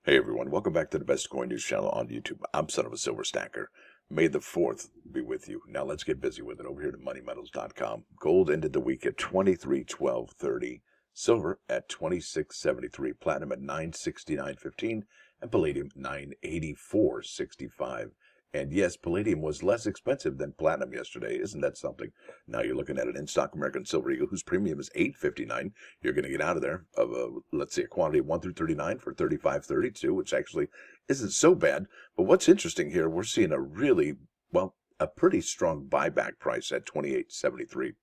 Hey everyone, welcome back to the best coin news channel on YouTube. I'm Son-of-a-Silver-Stacker. May the 4th be with you. Now let's get busy with it over here at moneymetals.com. Gold ended the week at 23.1230, silver at 26.73, platinum at 969.15, and palladium 984.65. And yes, palladium was less expensive than platinum yesterday. Isn't that something? Now you're looking at an in-stock American Silver Eagle whose premium is $8.59. You're going to get out of there of let's see, a quantity of 1 through 39 for $35.32, which actually isn't so bad. But what's interesting here, we're seeing a really, well, a pretty strong buyback price at 28.73.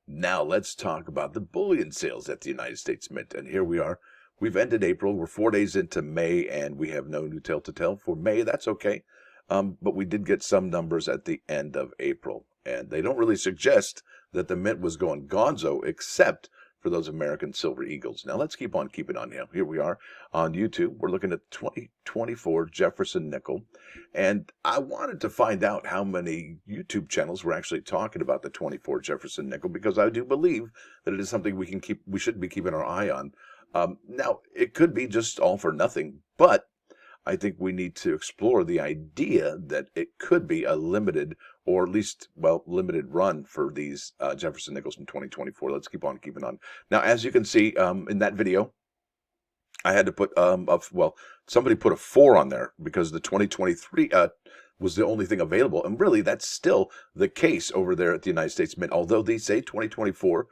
Now let's talk about the bullion sales at the United States Mint. And here we are. We've ended April. We're 4 days into May, and we have no new tale to tell for May. That's okay. But we did get some numbers at the end of April, and they don't really suggest that the Mint was going gonzo, except for those American Silver Eagles. Now, let's keep on keeping on here. Here we are on YouTube. We're looking at 2024 Jefferson nickel, and I wanted to find out how many YouTube channels were actually talking about the 24 Jefferson nickel, because I do believe that it is something we should be keeping our eye on. Now, it could be just all for nothing, but I think we need to explore the idea that it could be a limited, or at least, well, limited run for these Jefferson nickels in 2024. Let's keep on keeping on. Now, as you can see in that video, I had to put, somebody put a 4 on there because the 2023 was the only thing available. And really, that's still the case over there at the United States Mint. Although they say 2024,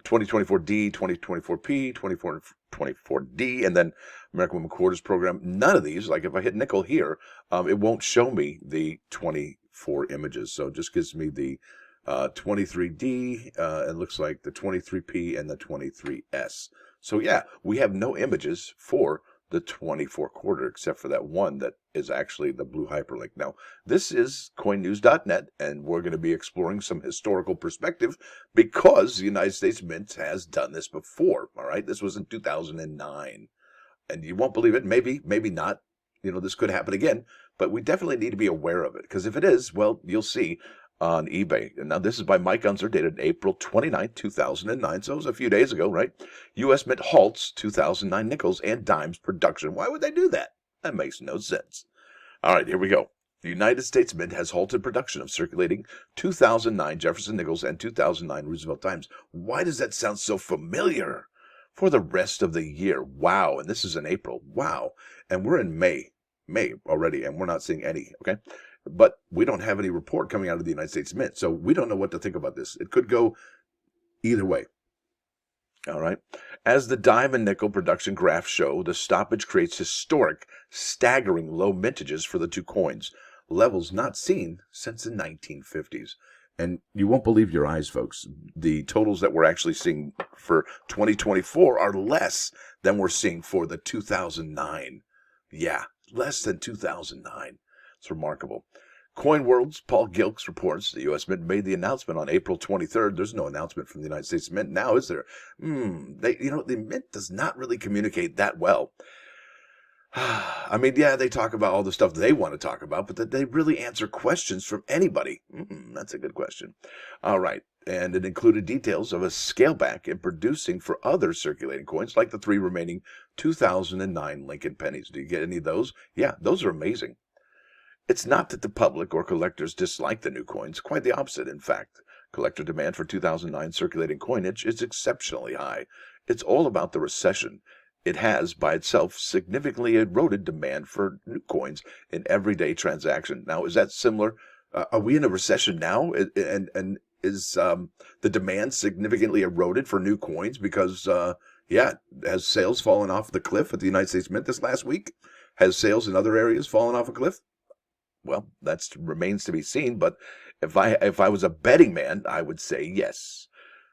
2024D, 2024P, 2024D, and then American Women Quarters Program. None of these, like if I hit nickel here, it won't show me the 24 images. So it just gives me the 23D, it looks like the 23P and the 23S. So yeah, we have no images for the 24 quarter, except for that one that is actually the blue hyperlink. Now, this is CoinNewsnet, and we're going to be exploring some historical perspective because the United States Mint has done this before, all right? This was in 2009, and you won't believe it. Maybe, maybe not. You know, this could happen again, but we definitely need to be aware of it, because if it is, well, you'll see on eBay. And now this is by Mike Unser, dated April 29, 2009. So it was a few days ago, right? U.S. Mint halts 2009 nickels and dimes production. Why would they do that? That makes no sense. All right, here we go. The United States Mint has halted production of circulating 2009 Jefferson nickels and 2009 Roosevelt dimes. Why does that sound so familiar? For the rest of the year. Wow. And this is in April. Wow. And we're in May already, and we're not seeing any, okay? But we don't have any report coming out of the United States Mint, so we don't know what to think about this. It could go either way. All right. As the dime and nickel production graphs show, the stoppage creates historic, staggering low mintages for the two coins, levels not seen since the 1950s. And you won't believe your eyes, folks. The totals that we're actually seeing for 2024 are less than we're seeing for the 2009. Yeah, less than 2009. It's remarkable. CoinWorld's Paul Gilks reports the U.S. Mint made the announcement on April 23rd. There's no announcement from the United States Mint now, is there? The Mint does not really communicate that well. I mean, yeah, they talk about all the stuff they want to talk about, but that they really answer questions from anybody. That's a good question. All right. And it included details of a scale back in producing for other circulating coins, like the 3 remaining 2009 Lincoln pennies. Do you get any of those? Yeah, those are amazing. It's not that the public or collectors dislike the new coins. Quite the opposite, in fact. Collector demand for 2009 circulating coinage is exceptionally high. It's all about the recession. It has, by itself, significantly eroded demand for new coins in everyday transaction. Now, is that similar? Are we in a recession now? And is the demand significantly eroded for new coins? Because, has sales fallen off the cliff at the United States Mint this last week? Has sales in other areas fallen off a cliff? Well, that remains to be seen, but if I was a betting man, I would say yes.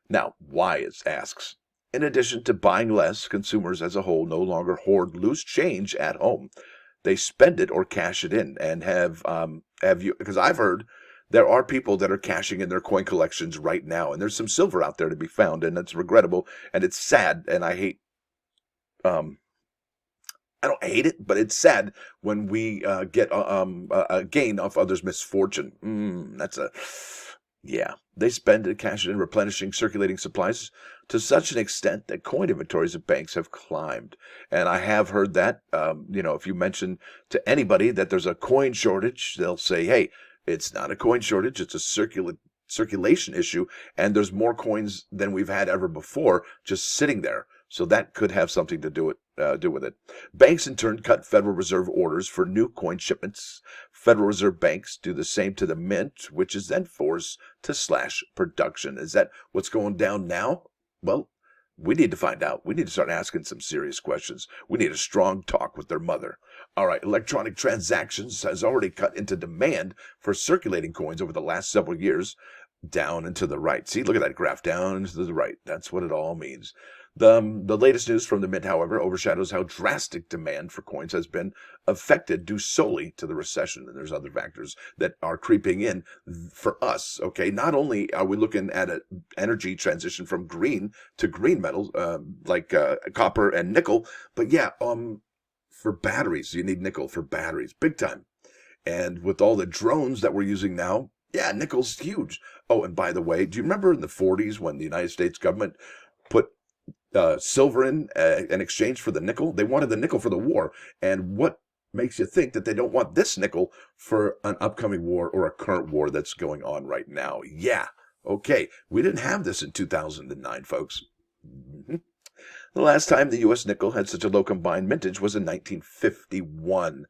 Now, why, it asks. In addition to buying less, consumers as a whole no longer hoard loose change at home. They spend it or cash it in, and have you, because I've heard there are people that are cashing in their coin collections right now, and there's some silver out there to be found, and it's regrettable, and it's sad, and I hate, I don't hate it, but it's sad when we get a gain off others' misfortune. Yeah, they spend it cashing in, replenishing circulating supplies to such an extent that coin inventories at banks have climbed. And I have heard that, if you mention to anybody that there's a coin shortage, they'll say, hey, it's not a coin shortage, it's a circulation issue, and there's more coins than we've had ever before just sitting there. So that could have something to do with it. Banks in turn cut Federal Reserve orders for new coin shipments. Federal Reserve banks do the same to the mint, which is then forced to slash production. Is that what's going down now? Well, we need to find out. We need to start asking some serious questions. We need a strong talk with their mother. All right, electronic transactions has already cut into demand for circulating coins over the last several years, down and to the right. See, look at that graph, down and to the right. That's what it all means. The latest news from the Mint, however, overshadows how drastic demand for coins has been affected due solely to the recession. And there's other factors that are creeping in for us. Okay, not only are we looking at an energy transition from green to green metals, like copper and nickel, but yeah, for batteries, you need nickel for batteries, big time. And with all the drones that we're using now, yeah, nickel's huge. Oh, and by the way, do you remember in the 40s when the United States government put silver in exchange for the nickel? They wanted the nickel for the war. And what makes you think that they don't want this nickel for an upcoming war or a current war that's going on right now? Yeah, okay. We didn't have this in 2009, folks. Mm-hmm. The last time the U.S. nickel had such a low combined mintage was in 1951.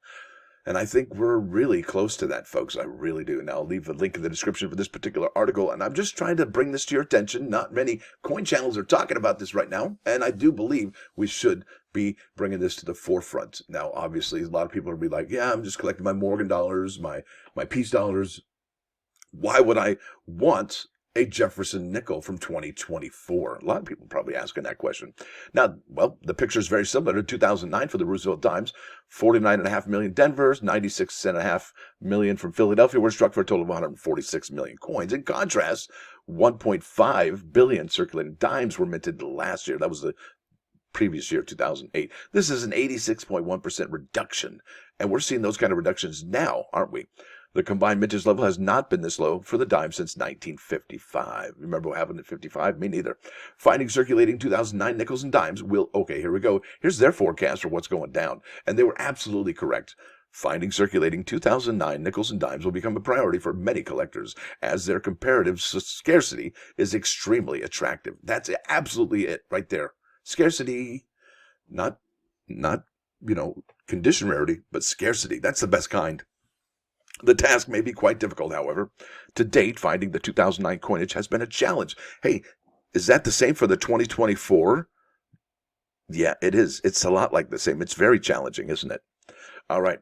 And I think we're really close to that, folks. I really do. Now, I'll leave a link in the description for this particular article. And I'm just trying to bring this to your attention. Not many coin channels are talking about this right now. And I do believe we should be bringing this to the forefront. Now, obviously, a lot of people will be like, yeah, I'm just collecting my Morgan dollars, my peace dollars. Why would I want a Jefferson nickel from 2024? A lot of people probably asking that question. Now, well, the picture is very similar to 2009 for the Roosevelt dimes. 49.5 million Denver's, 96.5 million from Philadelphia were struck for a total of 146 million coins. In contrast, 1.5 billion circulating dimes were minted last year. That was the previous year, 2008. This is an 86.1% reduction. And we're seeing those kind of reductions now, aren't we? The combined mintage level has not been this low for the dime since 1955. Remember what happened in 55? Me neither. Finding circulating 2009 nickels and dimes will... Okay, here we go. Here's their forecast for what's going down. And they were absolutely correct. Finding circulating 2009 nickels and dimes will become a priority for many collectors, as their comparative scarcity is extremely attractive. That's absolutely it right there. Scarcity, not condition rarity, but scarcity. That's the best kind. The task may be quite difficult, however. To date, finding the 2009 coinage has been a challenge. Hey, is that the same for the 2024? Yeah, it is. It's a lot like the same. It's very challenging, isn't it? All right.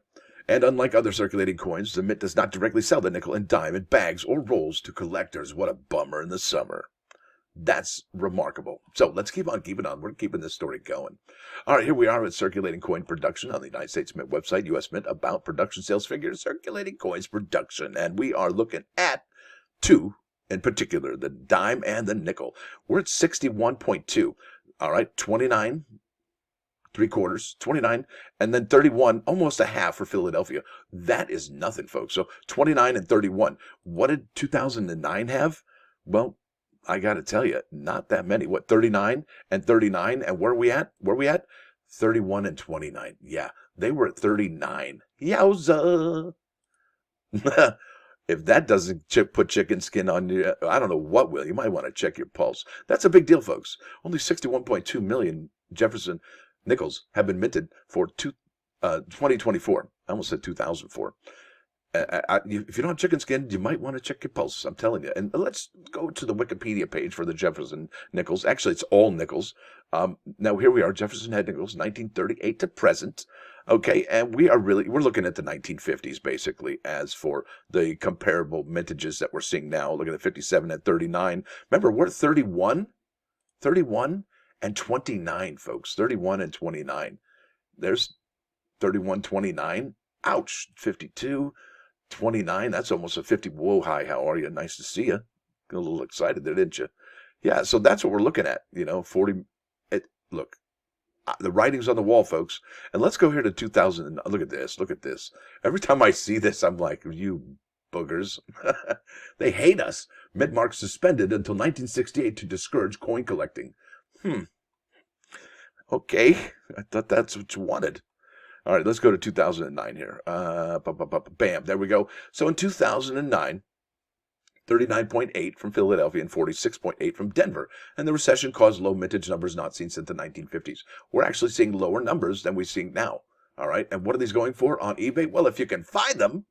And unlike other circulating coins, the Mint does not directly sell the nickel and dime in bags or rolls to collectors. What a bummer in the summer. That's remarkable. So let's keep on keeping on. We're keeping this story going. All right, here we are at circulating coin production on the United States Mint website, U.S. Mint, about production sales figures, circulating coins production. And we are looking at two in particular, the dime and the nickel. We're at 61.2. All right, 29, 3/4, 29, and then 31, almost a half for Philadelphia. That is nothing, folks. So 29 and 31. What did 2009 have? Well, I got to tell you, not that many. What, 39 and 39? And where are we at? 31 and 29. Yeah, they were at 39. Yowza. If that doesn't put chicken skin on you, I don't know what will. You might want to check your pulse. That's a big deal, folks. Only 61.2 million Jefferson nickels have been minted for 2024. I almost said 2004. If you don't have chicken skin, you might want to check your pulse. I'm telling you. And let's go to the Wikipedia page for the Jefferson nickels. Actually, it's all nickels. Now, here we are, Jefferson had nickels, 1938 to present. Okay, and we're looking at the 1950s, basically, as for the comparable mintages that we're seeing now. Look at the 57 and 39. Remember, we're at 31 and 29, folks. 31 and 29. There's 31, 29. Ouch, 52. 29, that's almost a 50. Whoa, hi, how are you? Nice to see you. Got a little excited there, didn't you? Yeah, so that's what we're looking at, 40. Look, the writing's on the wall, folks. And let's go here to 2000. Look at this. Every time I see this, I'm like, you boogers. They hate us. Mint mark suspended until 1968 to discourage coin collecting. Okay, I thought that's what you wanted. All right, let's go to 2009 here. Bam, there we go. So in 2009, 39.8 from Philadelphia and 46.8 from Denver. And the recession caused low mintage numbers not seen since the 1950s. We're actually seeing lower numbers than we're seeing now. All right, and what are these going for on eBay? Well, if you can find them,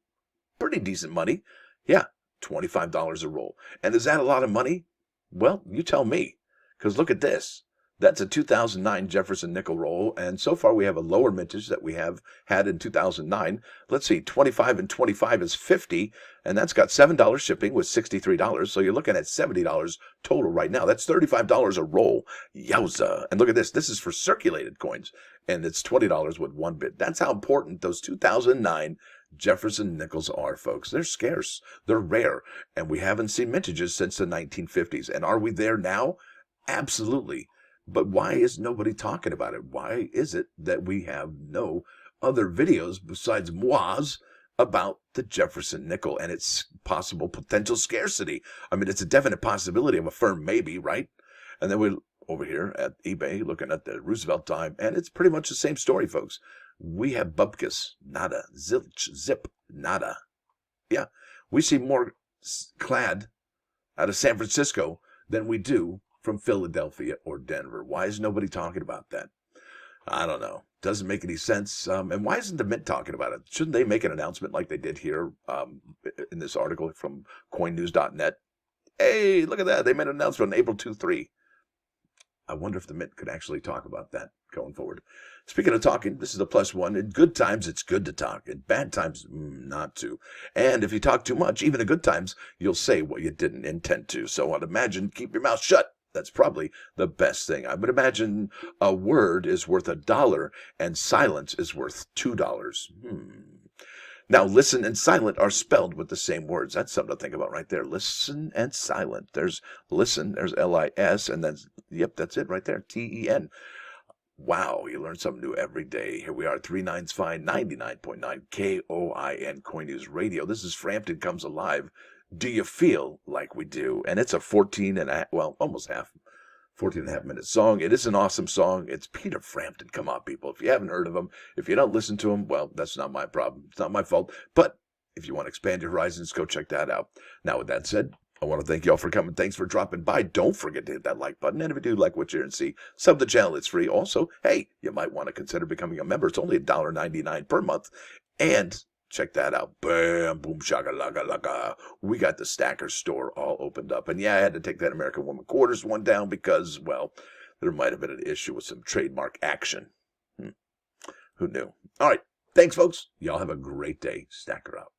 pretty decent money. Yeah, $25 a roll. And is that a lot of money? Well, you tell me, because look at this. That's a 2009 Jefferson nickel roll, and so far we have a lower mintage that we have had in 2009. Let's see, 25 and 25 is 50, and that's got $7 shipping with $63, so you're looking at $70 total right now. That's $35 a roll. Yowza. And look at this. This is for circulated coins, and it's $20 with 1 bit. That's how important those 2009 Jefferson nickels are, folks. They're scarce. They're rare, and we haven't seen mintages since the 1950s. And are we there now? Absolutely. But why is nobody talking about it? Why is it that we have no other videos besides moi's about the Jefferson nickel and its possible potential scarcity? I mean, it's a definite possibility of a firm maybe, right? And then we're over here at eBay looking at the Roosevelt time, and it's pretty much the same story, folks. We have bupkis, nada, zilch, zip, nada. Yeah, we see more clad out of San Francisco than we do from Philadelphia or Denver. Why is nobody talking about that? I don't know. Doesn't make any sense. And why isn't the Mint talking about it? Shouldn't they make an announcement like they did here in this article from CoinNewsnet? Hey, look at that. They made an announcement on April 2-3. I wonder if the Mint could actually talk about that going forward. Speaking of talking, this is the plus one. In good times, it's good to talk. In bad times, not to. And if you talk too much, even in good times, you'll say what you didn't intend to. So I'd imagine keep your mouth shut. That's probably the best thing. I would imagine a word is worth $1 and silence is worth $2. Now, listen and silent are spelled with the same words. That's something to think about right there. Listen and silent. There's listen, there's L-I-S, and then, yep, that's it right there, T-E-N. Wow, you learn something new every day. Here we are, 3 9's Fine, 99.9 KOIN Coin News Radio. This is Frampton Comes Alive. Do you feel like we do? And it's a 14 and a, well, almost 14 and a half minute song. It is an awesome song. It's Peter Frampton. Come on, people. If you haven't heard of him, if you don't listen to him, well, that's not my problem. It's not my fault. But if you want to expand your horizons, go check that out. Now, with that said, I want to thank you all for coming. Thanks for dropping by. Don't forget to hit that like button. And if you do like what you hear and see, sub the channel. It's free. Also, hey, you might want to consider becoming a member. It's only $1.99 per month. And check that out. Bam, boom, shaka, laka, laka. We got the Stacker store all opened up. And yeah, I had to take that American Woman Quarters one down because, well, there might have been an issue with some trademark action. Who knew? All right. Thanks, folks. Y'all have a great day. Stacker out.